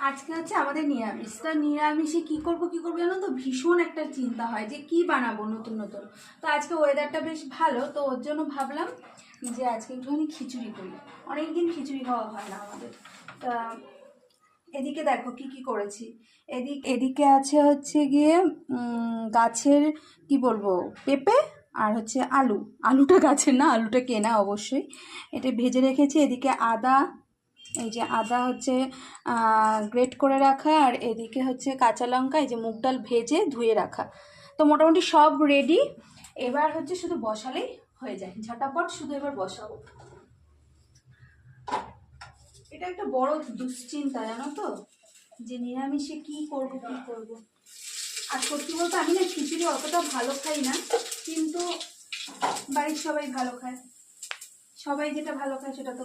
আজকে হচ্ছে আমাদের নিরামিষ। তো নিরামিষে কি করব জানো তো, ভীষণ একটা চিন্তা হয় যে কি বানাবো নতুন নতুন। তো আজকে ওয়েদারটা বেশ ভালো, তো ওর জন্য ভাবলাম যে আজকে একটুখানি খিচুড়ি করি। অনেকদিন খিচুড়ি খাওয়া হয় না আমাদের। তা এদিকে দেখো কি কি করেছি। এদিকে আছে হচ্ছে গিয়ে গাছের কি বলবো, পেঁপে আর হচ্ছে আলুটা গাছের না, আলুটা কেনা অবশ্যই। এটা ভেজে রেখেছি। এদিকে আদা, এই যে আদা হচ্ছে গ্রেট করে রাখা, আর এদিকে হচ্ছে কাঁচা লঙ্কা, এই যে মুগ ডাল ভেজে ধুয়ে রাখা। তো মোটামুটি সব রেডি। এবার হচ্ছে শুধু বসালেই হয়ে যায়, ঝটাপট শুধু এবার বসাবো। এটা একটা বড় দুশ্চিন্তা জানো তো, যে নিরামিষে কি করব। আর সত্যি বলতে আমি না খিচুড়ি অতটা ভালো খাই না, কিন্তু বাড়ির সবাই ভালো খায়। সবাই যেটা ভালো খায় সেটা তো